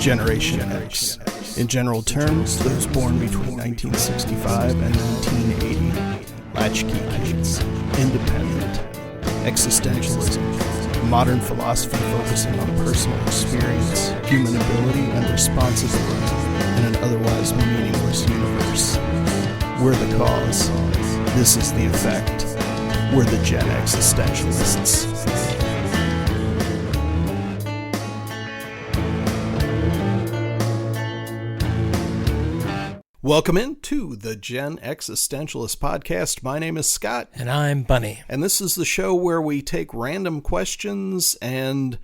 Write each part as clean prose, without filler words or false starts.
Generation X. In general terms, those born between 1965 and 1980. Latchkey kids. Independent. Existentialism. Modern philosophy focusing on personal experience, human ability, and responsibility in an otherwise meaningless universe. We're the cause. This is the effect. We're the Gen Existentialists. Welcome into the Gen Existentialist podcast. My name is Scott. And I'm Bunny. And this is the show where we take random questions and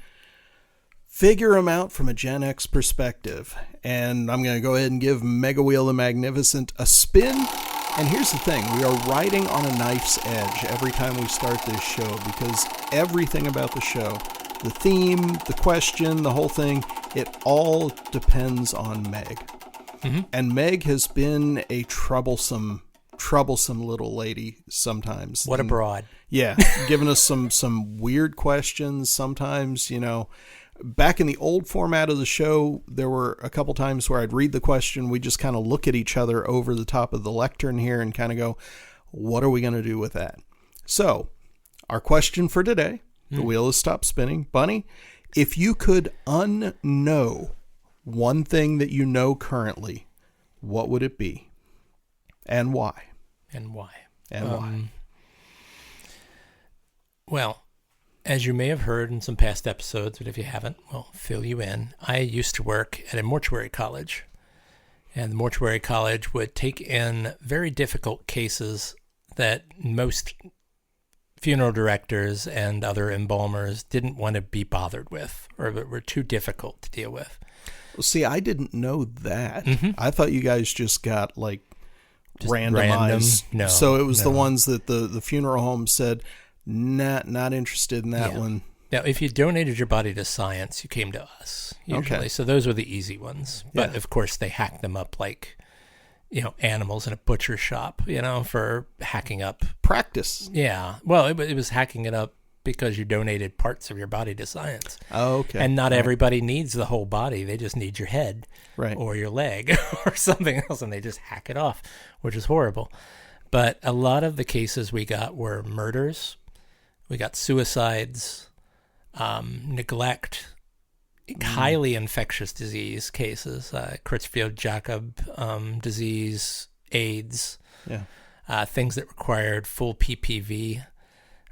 figure them out from a Gen X perspective. And I'm going to go ahead and give Mega Wheel the Magnificent a spin. And here's the thing. We are riding on a knife's edge every time we start this show because everything about the show, the theme, the question, the whole thing, it all depends on Meg. Mm-hmm. And Meg has been a troublesome little lady sometimes. What a broad. Yeah, giving us some weird questions sometimes, you know. Back in the old format of the show, there were a couple times where I'd read the question, we just kind of look at each other over the top of the lectern here and kind of go, what are we going to do with that? So, our question for today, the wheel has stopped spinning. Bunny, if you could unknow one thing that you know currently, what would it be? And why? Well, as you may have heard in some past episodes, but if you haven't, we'll fill you in. I used to work at a mortuary college, and the mortuary college would take in very difficult cases that most funeral directors and other embalmers didn't want to be bothered with, or were too difficult to deal with. Well, see, I didn't know that. Mm-hmm. I thought you guys just got like Just randomized. No, so it was the ones that the funeral home said, not interested in that one. Now, if you donated your body to science, you came to us, usually. Okay. So those were the easy ones. But, of course, they hacked them up like, animals in a butcher shop, for hacking up. Practice. Yeah. Well, it was hacking it up because you donated parts of your body to science. Oh, okay. And not everybody needs the whole body. They just need your head or your leg or something else, and they just hack it off, which is horrible. But a lot of the cases we got were murders. We got suicides, neglect, highly infectious disease cases, Creutzfeldt-Jakob disease, AIDS, things that required full PPV,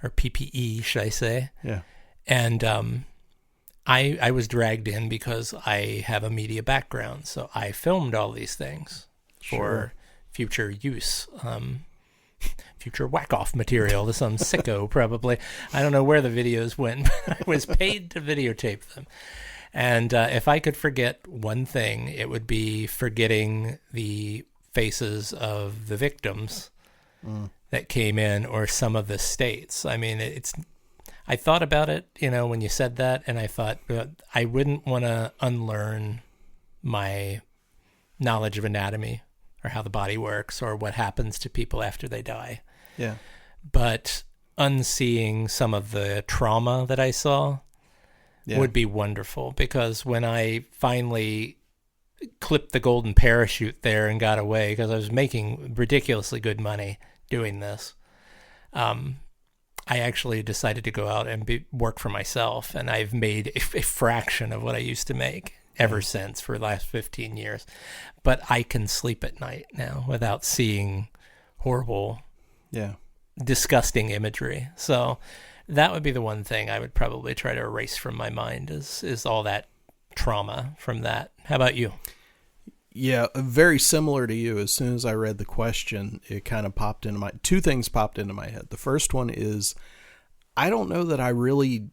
or PPE, should I say. Yeah. And I was dragged in because I have a media background, so I filmed all these things for future use. Future whack-off material to some sicko, probably. I don't know where the videos went, but I was paid to videotape them. And if I could forget one thing, it would be forgetting the faces of the victims that came in, or some of the states. I mean, I thought about it, when you said that, and I thought I wouldn't want to unlearn my knowledge of anatomy, or how the body works, or what happens to people after they die. Yeah. But unseeing some of the trauma that I saw would be wonderful, because when I finally clipped the golden parachute there and got away, because I was making ridiculously good money doing this, I actually decided to go out and work for myself, and I've made a fraction of what I used to make ever since, for the last 15 years. But I can sleep at night now without seeing horrible, disgusting imagery. So that would be the one thing I would probably try to erase from my mind, is all that trauma from that. How about you? Yeah, very similar to you. As soon as I read the question, it kind of popped into two things popped into my head. The first one is, I don't know that I really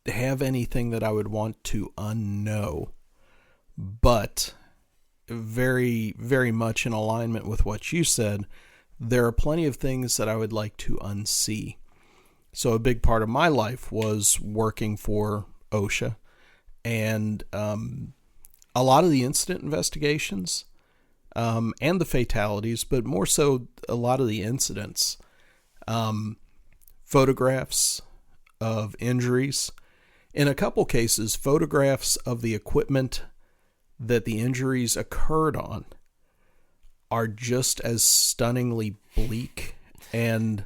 have anything that I would want to unknow, but very, very much in alignment with what you said, there are plenty of things that I would like to unsee. So a big part of my life was working for OSHA, and a lot of the incident investigations and the fatalities, but more so a lot of the incidents, photographs of injuries, in a couple cases, photographs of the equipment that the injuries occurred on are just as stunningly bleak and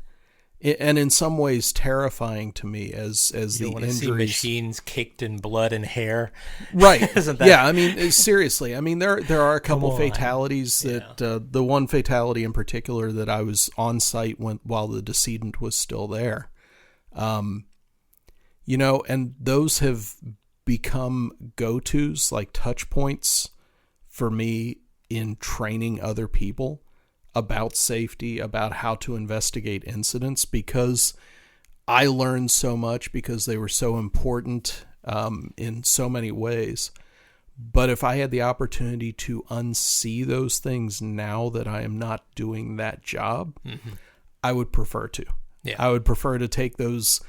in some ways terrifying to me as the injuries. See machines caked in blood and hair, right? Isn't that? Yeah, I mean, seriously, I mean there are a couple fatalities that the one fatality in particular that I was on site while the decedent was still there, and those have become go-tos, like touch points for me in training other people about safety, about how to investigate incidents, because I learned so much because they were so important in so many ways. But if I had the opportunity to unsee those things now that I am not doing that job, I would prefer to. Yeah. I would prefer to take those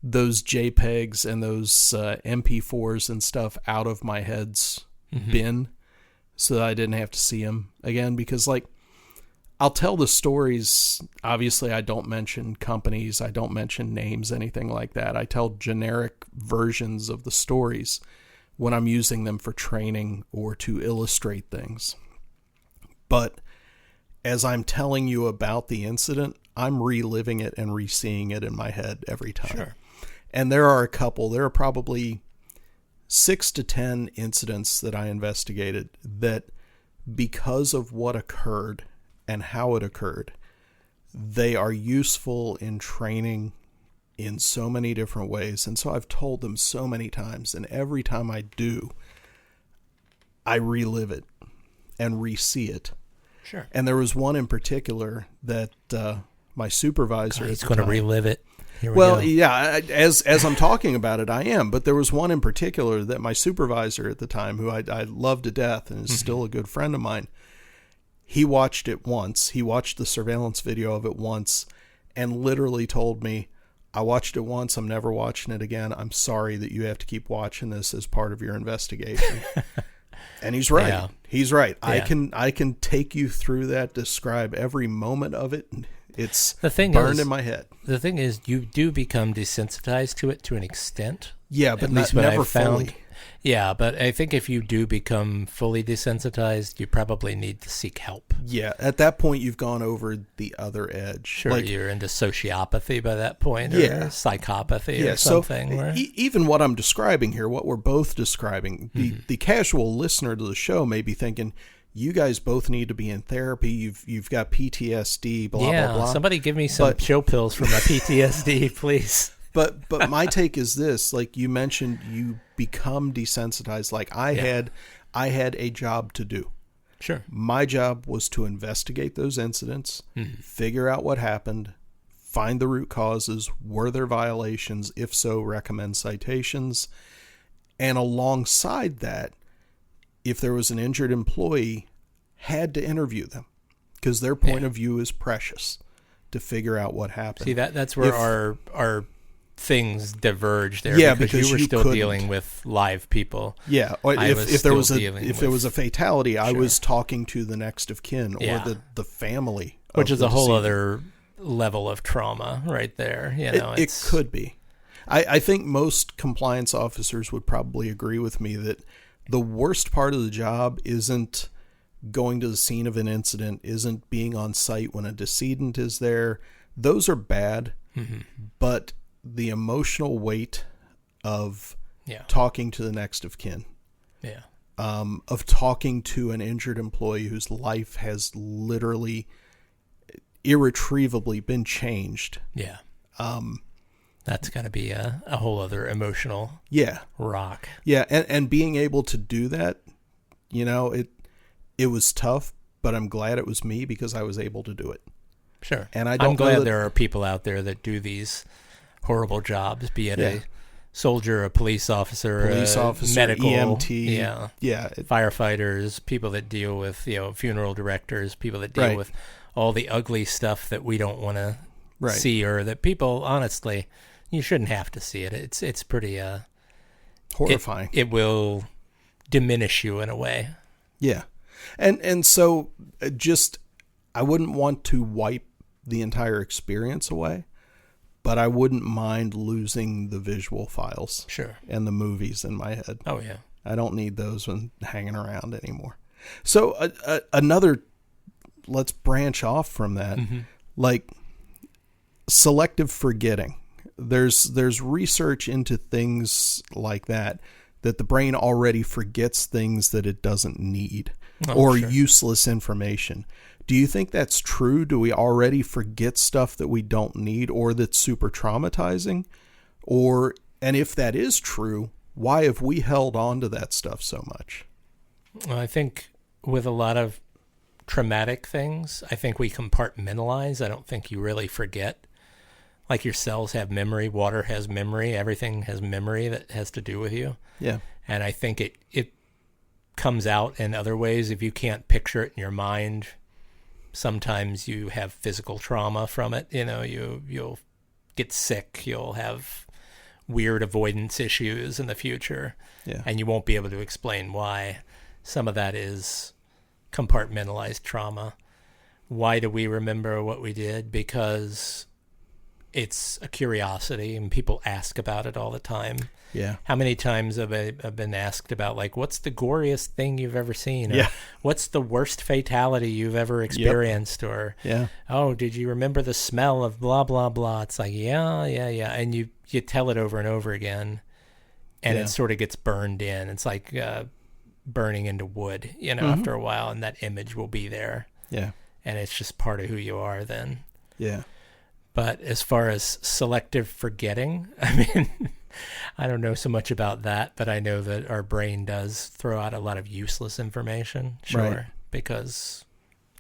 JPEGs and those MP4s and stuff out of my head's bin so that I didn't have to see them again, because I'll tell the stories. Obviously, I don't mention companies. I don't mention names, anything like that. I tell generic versions of the stories when I'm using them for training or to illustrate things. But as I'm telling you about the incident, I'm reliving it and re-seeing it in my head every time. Sure. And there are probably 6 to 10 incidents that I investigated that, because of what occurred and how it occurred, they are useful in training in so many different ways. And so I've told them so many times, and every time I do, I relive it and re-see it. Sure. And there was one in particular that my supervisor... God, he's going to relive it. Well, yeah, as I'm talking about it, I am. But there was one in particular that my supervisor at the time, who I love to death and is still a good friend of mine, he watched it once. He watched the surveillance video of it once and literally told me, I watched it once. I'm never watching it again. I'm sorry that you have to keep watching this as part of your investigation. And he's right. Yeah. He's right. Yeah. I can take you through that, describe every moment of it. It's burned in my head. The thing is, you do become desensitized to it to an extent. Yeah, but never fully. Yeah, but I think if you do become fully desensitized, you probably need to seek help. Yeah, at that point, you've gone over the other edge. Sure, you're into sociopathy by that point, or psychopathy or something. So even what I'm describing here, what we're both describing, the casual listener to the show may be thinking, you guys both need to be in therapy. You've got PTSD, blah, blah, blah. Somebody give me some chill pills for my PTSD, please. But my take is this, like you mentioned, you become desensitized. Like I had a job to do. Sure. My job was to investigate those incidents, figure out what happened, find the root causes, were there violations, if so, recommend citations. And alongside that, if there was an injured employee, had to interview them because their point of view is precious to figure out what happened. See, that's where our things diverged there, because you were still dealing with live people. Yeah, if there was a fatality, I was talking to the next of kin or the family, which is a whole other level of trauma right there. It could be. I think most compliance officers would probably agree with me that the worst part of the job isn't going to the scene of an incident, isn't being on site when a decedent is there. Those are bad, but the emotional weight of talking to the next of kin, of talking to an injured employee whose life has literally irretrievably been changed. That's got to be a whole other emotional rock. Yeah, and being able to do that, it was tough, but I'm glad it was me because I was able to do it. Sure. And I'm glad there are people out there that do these horrible jobs, be it a soldier, a police officer, medical, EMT, firefighters, people that deal with, funeral directors, people that deal with all the ugly stuff that we don't want to see, or that people, honestly, you shouldn't have to see it. It's pretty horrifying. It will diminish you in a way. Yeah. And so I wouldn't want to wipe the entire experience away, but I wouldn't mind losing the visual files. Sure. And the movies in my head. Oh, yeah. I don't need those when hanging around anymore. So another, let's branch off from that. Mm-hmm. Like selective forgetting. There's research into things like that the brain already forgets things that it doesn't need or useless information. Do you think that's true? Do we already forget stuff that we don't need or that's super traumatizing? And if that is true, why have we held on to that stuff so much? Well, I think with a lot of traumatic things, I think we compartmentalize. I don't think you really forget. Like your cells have memory, water has memory, everything has memory that has to do with you. Yeah. And I think it comes out in other ways. If you can't picture it in your mind, sometimes you have physical trauma from it. You know, you'll get sick, you'll have weird avoidance issues in the future. Yeah. And you won't be able to explain why. Some of that is compartmentalized trauma. Why do we remember what we did? Because it's a curiosity and people ask about it all the time. Yeah. How many times have I been asked about, like, what's the goriest thing you've ever seen? Or what's the worst fatality you've ever experienced? Yep. Or, oh, did you remember the smell of blah, blah, blah? It's like, yeah. And you tell it over and over again, and it sort of gets burned in. It's like burning into wood, after a while, and that image will be there. Yeah. And it's just part of who you are then. Yeah. But as far as selective forgetting, I mean, I don't know so much about that, but I know that our brain does throw out a lot of useless information. Sure. Right. Because,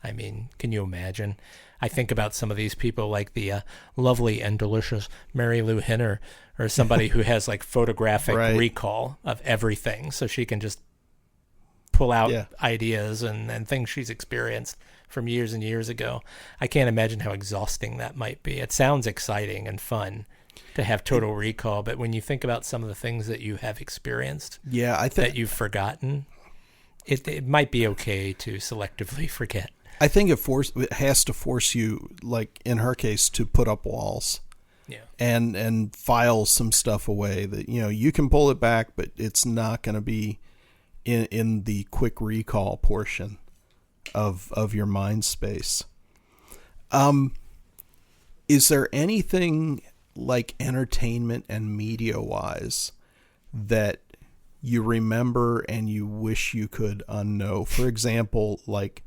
I mean, can you imagine? I think about some of these people like the lovely and delicious Mary Lou Henner, or somebody who has like photographic recall of everything. So she can just pull out ideas and things she's experienced from years and years ago. I can't imagine how exhausting that might be. It sounds exciting and fun to have total recall, but when you think about some of the things that you have experienced that you've forgotten, it might be okay to selectively forget. I think it has to force you, like in her case, to put up walls. Yeah. And file some stuff away that, you can pull it back, but it's not going to be in the quick recall portion of your mind space. Is there anything like entertainment and media wise that you remember and you wish you could unknow? For example, like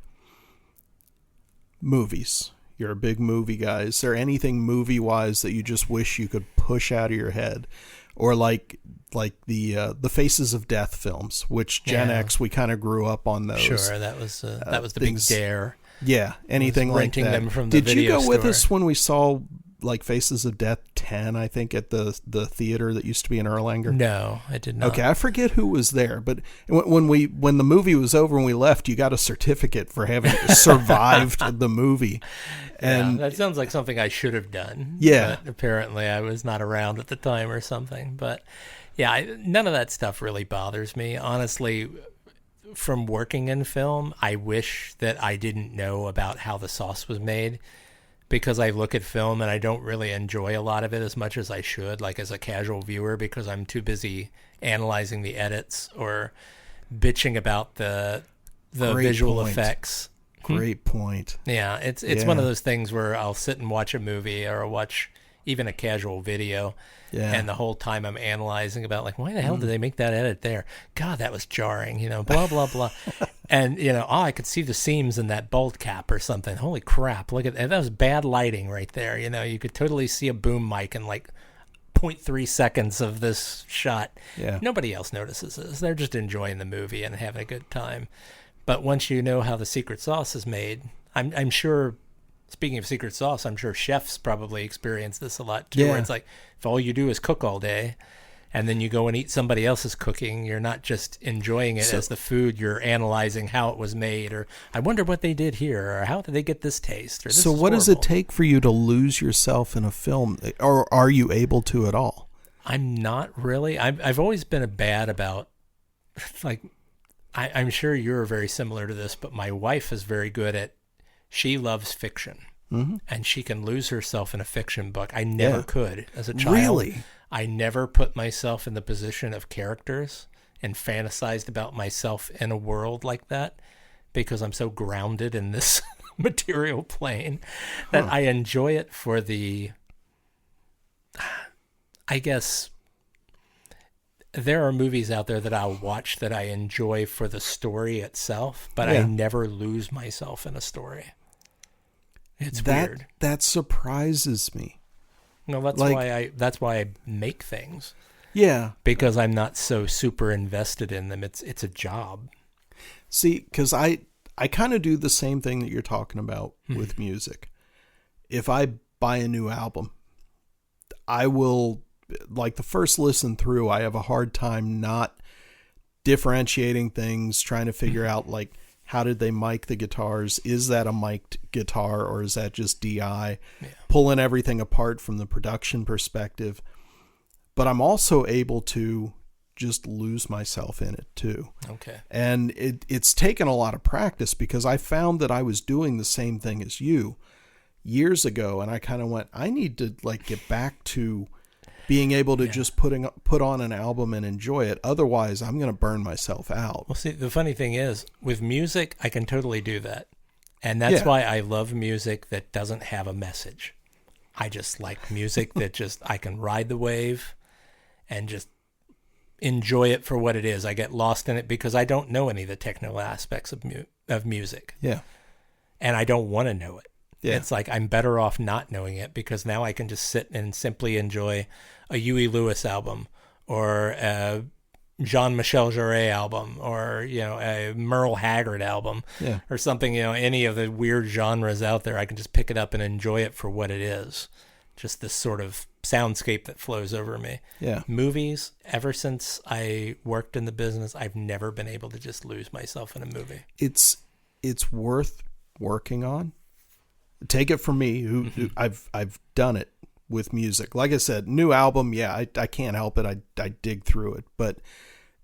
movies. You're a big movie guy. Is there anything movie wise that you just wish you could push out of your head? Or like the Faces of Death films, which Gen X, we kind of grew up on those. Sure, that was the big dare. Yeah, anything like renting that. Them from the Did video you go store. with us when we saw like Faces of Death 10, I think, at the theater that used to be in Erlanger? No, I did not. Okay, I forget who was there, but when the movie was over and we left, you got a certificate for having survived the movie. And that sounds like something I should have done. Yeah. But apparently I was not around at the time or something. But yeah, none of that stuff really bothers me. Honestly, from working in film, I wish that I didn't know about how the sauce was made, because I look at film and I don't really enjoy a lot of it as much as I should, like as a casual viewer, because I'm too busy analyzing the edits or bitching about the visual effects. Great point. Yeah, it's one of those things where I'll sit and watch a movie or watch even a casual video, and the whole time I'm analyzing about, like, why the hell did they make that edit there? God, that was jarring, blah, blah, blah. And, I could see the seams in that bolt cap or something. Holy crap, look at that. That was bad lighting right there. You could totally see a boom mic in like 0.3 seconds of this shot. Yeah. Nobody else notices this. They're just enjoying the movie and having a good time. But once you know how the secret sauce is made, I'm sure, speaking of secret sauce, I'm sure chefs probably experience this a lot too, where it's like, if all you do is cook all day and then you go and eat somebody else's cooking, you're not just enjoying it as the food, you're analyzing how it was made, or I wonder what they did here, or how did they get this taste? Or this so what does it take for you to lose yourself in a film, or are you able to at all? I'm not really. I've always been bad about, like, I'm sure you're very similar to this, but my wife is very good at, she loves fiction. Mm-hmm. And she can lose herself in a fiction book. I never could as a child. Really? I never put myself in the position of characters and fantasized about myself in a world like that because I'm so grounded in this material plane that I enjoy it for I guess there are movies out there that I'll watch that I enjoy for the story itself, but I never lose myself in a story. It's weird. That surprises me. No, that's why I make things. Yeah. Because I'm not so super invested in them. It's a job. See, because I kind of do the same thing that you're talking about with music. If I buy a new album, I will, like the first listen through, I have a hard time not differentiating things, trying to figure out like, how did they mic the guitars? Is that a mic'd guitar or is that just DI? Yeah. Pulling everything apart from the production perspective. But I'm also able to just lose myself in it too. Okay. And it's taken a lot of practice because I found that I was doing the same thing as you years ago. And I kind of went, I need to like get back to being able to just put on an album and enjoy it. Otherwise, I'm going to burn myself out. Well, see, the funny thing is, with music, I can totally do that. And that's why I love music that doesn't have a message. I just like music that just, I can ride the wave and just enjoy it for what it is. I get lost in it because I don't know any of the technical aspects of music. Yeah. And I don't want to know it. Yeah. It's like I'm better off not knowing it because now I can just sit and simply enjoy a Huey Lewis album or a Jean-Michel Jarre album or, a Merle Haggard album or something, any of the weird genres out there. I can just pick it up and enjoy it for what it is. Just this sort of soundscape that flows over me. Yeah. Movies, ever since I worked in the business, I've never been able to just lose myself in a movie. It's worth working on. Take it from me, who I've done it with music. Like I said, new album, I can't help it. I dig through it, but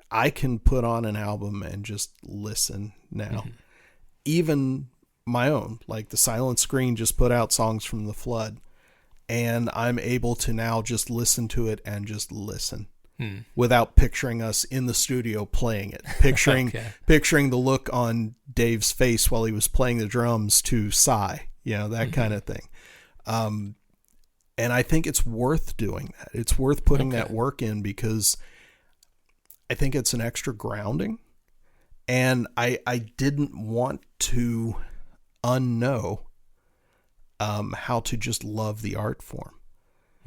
I can put on an album and just listen now. Even my own, like the Silent Screen just put out Songs from the Flood, and I'm able to now just listen to it and just listen without picturing us in the studio playing it. Picturing the look on Dave's face while he was playing the drums to sigh. That kind of thing. And I think it's worth doing that. It's worth putting that work in because I think it's an extra grounding. And I didn't want to unknow how to just love the art form.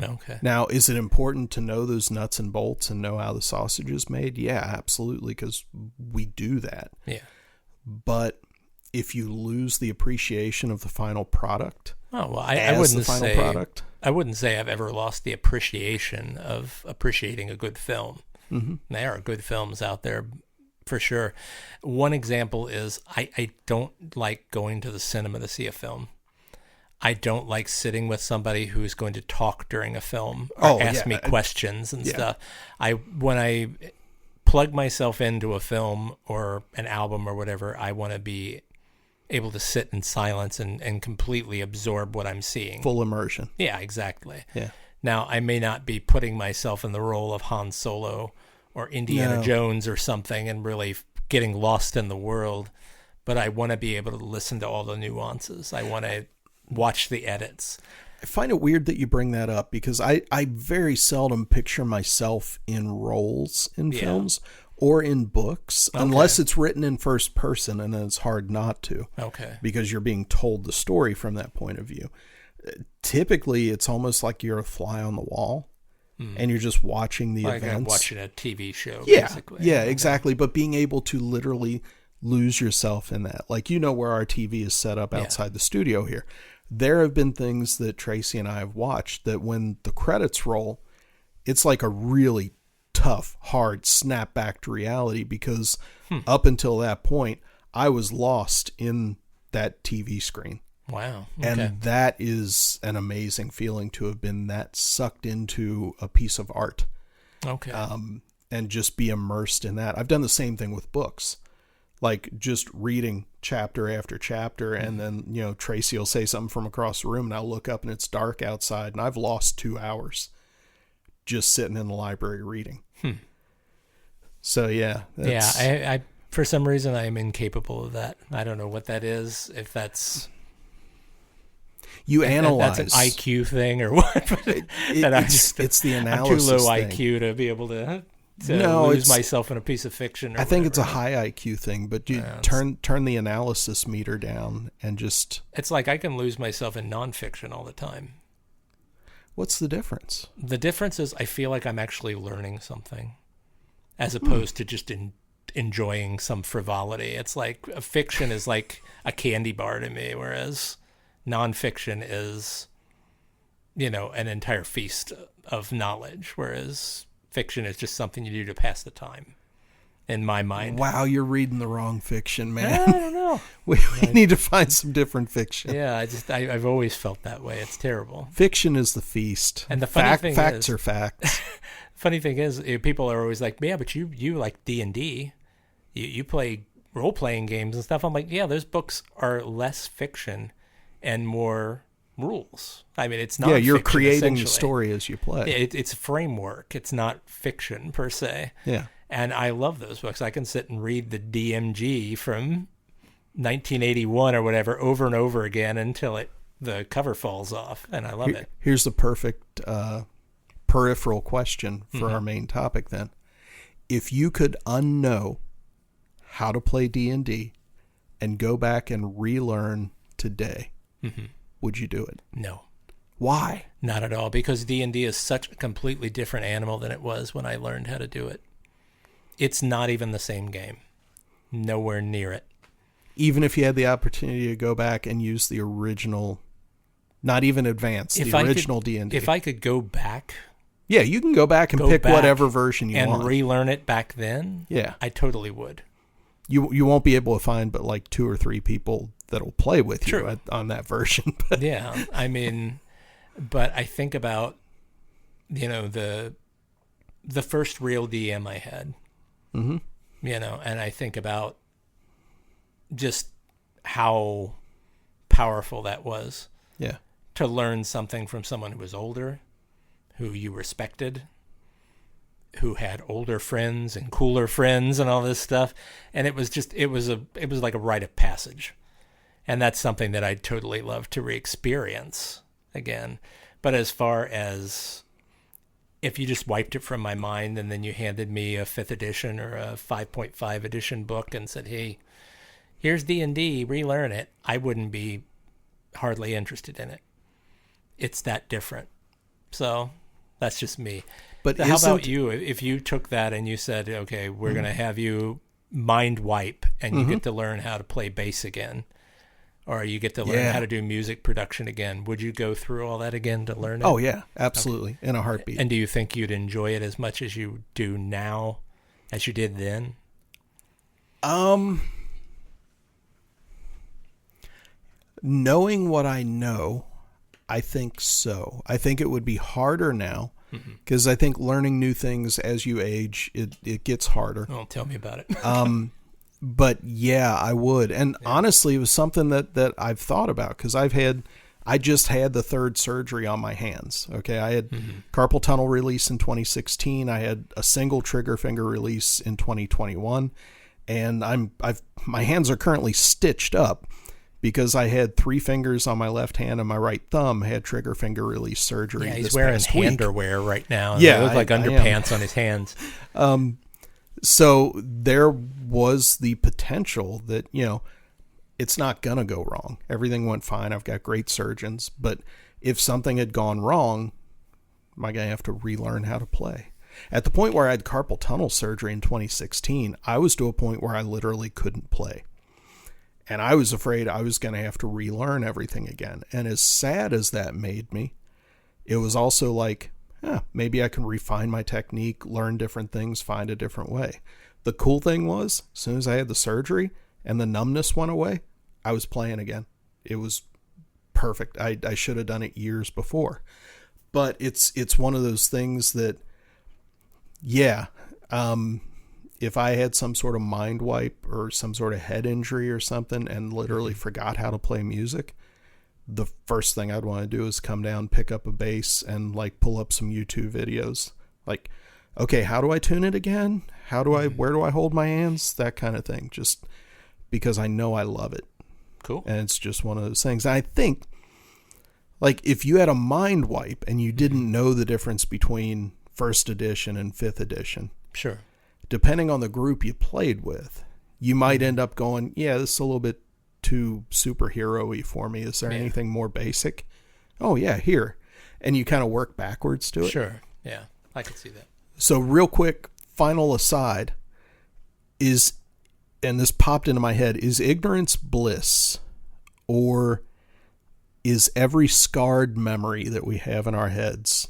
Okay. Now, is it important to know those nuts and bolts and know how the sausage is made? Yeah, absolutely, because we do that. Yeah. But if you lose the appreciation of the final product, I wouldn't say I've ever lost the appreciation of appreciating a good film. There are good films out there for sure. One example is I don't like going to the cinema to see a film. I don't like sitting with somebody who's going to talk during a film or ask me questions and stuff. When I plug myself into a film or an album or whatever, I want to be able to sit in silence and completely absorb what I'm seeing. Full immersion. Yeah, exactly. Yeah. Now, I may not be putting myself in the role of Han Solo or Indiana Jones or something and really getting lost in the world, but I want to be able to listen to all the nuances. I want to watch the edits. I find it weird that you bring that up because I very seldom picture myself in roles in films or in books, unless it's written in first person, and then it's hard not to. Okay. Because you're being told the story from that point of view. Typically, it's almost like you're a fly on the wall, and you're just watching the events. Like watching a TV show, basically. Yeah, exactly. But being able to literally lose yourself in that. Like, where our TV is set up outside the studio here. There have been things that Tracy and I have watched that when the credits roll, it's like a really tough, hard snap back to reality because up until that point, I was lost in that TV screen. Wow. Okay. And that is an amazing feeling to have been that sucked into a piece of art. Okay. And just be immersed in that. I've done the same thing with books. Like just reading chapter after chapter, and then, Tracy will say something from across the room, and I'll look up and it's dark outside, and I've lost 2 hours just sitting in the library reading. So yeah, I for some reason I am incapable of that. I don't know what that is. If that's you analyze, that's an IQ thing or what. It's the analysis. I'm too low thing. IQ to be able to lose myself in a piece of fiction. I think it's a high IQ thing, but you turn the analysis meter down and just. It's like I can lose myself in nonfiction all the time. What's the difference? The difference is I feel like I'm actually learning something, as opposed to just enjoying some frivolity. It's like a fiction is like a candy bar to me, whereas nonfiction is, an entire feast of knowledge, whereas fiction is just something you do to pass the time, in my mind. Wow, you're reading the wrong fiction, man. I don't know. we need to find some different fiction. Yeah, I've always felt that way. It's terrible. Fiction is the feast. And the funny thing facts are facts. Funny thing is, people are always like, yeah, but you like D&D. You play role-playing games and stuff. I'm like, yeah, those books are less fiction and more rules. I mean, it's not. Yeah, you're creating the story as you play. It's a framework. It's not fiction per se. Yeah. And I love those books. I can sit and read the DMG from 1981 or whatever over and over again until the cover falls off, and I love it. Here's the perfect peripheral question for our main topic then. If you could unknow how to play D&D and go back and relearn today, would you do it? No. Why? Not at all, because D&D is such a completely different animal than it was when I learned how to do it. It's not even the same game. Nowhere near it. Even if you had the opportunity to go back and use the original, not even advanced, original D&D. If I could go back... Yeah, you can go back and pick whatever version you want. And relearn it back then? Yeah. I totally would. You won't be able to find but like 2 or 3 people that'll play with you on that version. Yeah, I mean, but I think about, the first real DM I had. And I think about just how powerful that was. Yeah. To learn something from someone who was older, who you respected, who had older friends and cooler friends and all this stuff. And it was like a rite of passage. And that's something that I'd totally love to re-experience again. But as far as if you just wiped it from my mind and then you handed me a 5th edition or a 5.5 edition book and said, hey, here's D&D, relearn it, I wouldn't be hardly interested in it. It's that different. So that's just me. But how about you? If you took that and you said, okay, we're going to have you mind wipe and you get to learn how to play bass again, or you get to learn how to do music production again, would you go through all that again to learn it? Oh, yeah, absolutely, in a heartbeat. And do you think you'd enjoy it as much as you do now as you did then? Knowing what I know, I think so. I think it would be harder now because I think learning new things as you age, it gets harder. Oh, tell me about it. But yeah, I would. And honestly, it was something that I've thought about because I just had the 3rd surgery on my hands. Okay. I had carpal tunnel release in 2016. I had a single trigger finger release in 2021. And my hands are currently stitched up because I had 3 fingers on my left hand and my right thumb had trigger finger release surgery. Yeah, he's wearing underwear right now. Yeah. They look like underpants on his hands. So there was the potential that, it's not going to go wrong. Everything went fine. I've got great surgeons. But if something had gone wrong, am I going to have to relearn how to play? At the point where I had carpal tunnel surgery in 2016, I was to a point where I literally couldn't play. And I was afraid I was going to have to relearn everything again. And as sad as that made me, it was also like, maybe I can refine my technique, learn different things, find a different way. The cool thing was, as soon as I had the surgery and the numbness went away, I was playing again. It was perfect. I should have done it years before. But it's one of those things that, if I had some sort of mind wipe or some sort of head injury or something and literally forgot how to play music, the first thing I'd want to do is come down, pick up a bass and like pull up some YouTube videos. Like okay, how do I tune it again? Where do I hold my hands? That kind of thing. Just because I know I love it. Cool. And it's just one of those things. I think, like, if you had a mind wipe and you didn't know the difference between first edition and fifth edition, sure, depending on the group you played with, you might end up going, yeah, this is a little bit too superhero-y for me. Is there anything more basic? Oh, yeah, here. And you kind of work backwards to it. Sure, yeah, I could see that. So real quick, final aside, and this popped into my head, is ignorance bliss? Or is every scarred memory that we have in our heads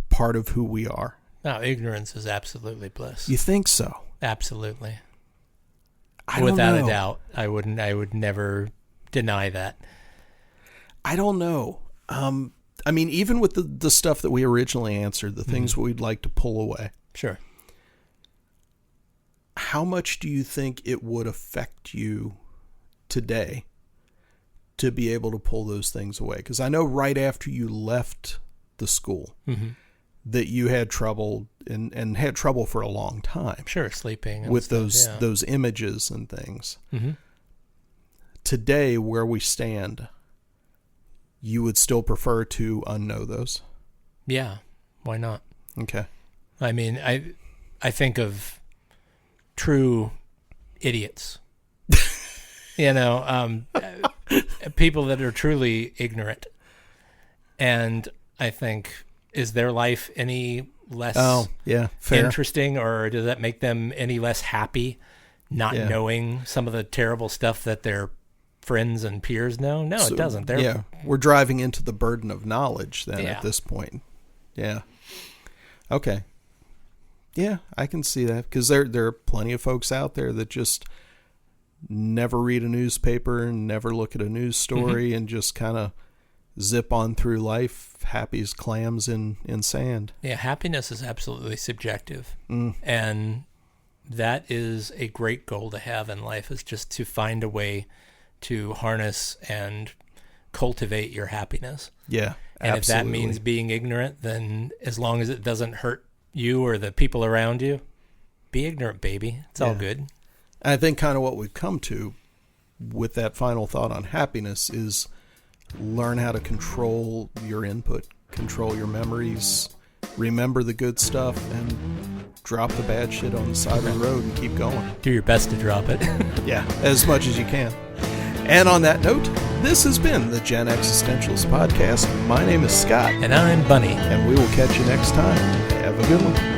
part of who we are? No, ignorance is absolutely bliss. You think so? Absolutely. Without a doubt. I would never deny that. I don't know. I mean, even with the stuff that we originally answered, the things we'd like to pull away. Sure. How much do you think it would affect you today to be able to pull those things away? Because I know right after you left the school that you had trouble and had trouble for a long time. Sure, sleeping. And with stuff, those images and things. Today, where we stand, you would still prefer to unknow those? Yeah, why not? Okay. I mean, I think of true idiots. People that are truly ignorant. And I think, is their life any less interesting, or does that make them any less happy not knowing some of the terrible stuff that their friends and peers know? No, it doesn't. We're driving into the burden of knowledge then at this point. Yeah. Okay. Yeah, I can see that, because there are plenty of folks out there that just never read a newspaper and never look at a news story and just kind of zip on through life happy as clams in sand. Yeah, happiness is absolutely subjective. And that is a great goal to have in life, is just to find a way to harness and cultivate your happiness. Yeah, and absolutely. If that means being ignorant, then as long as it doesn't hurt you or the people around you, be ignorant, baby. It's all good. I think kind of what we've come to with that final thought on happiness is learn how to control your input, control your memories, remember the good stuff, and drop the bad shit on the side of the road and keep going. Do your best to drop it. Yeah, as much as you can. And on that note, this has been the Gen Existentialist Podcast. My name is Scott. And I'm Bunny. And we will catch you next time. Have a good one.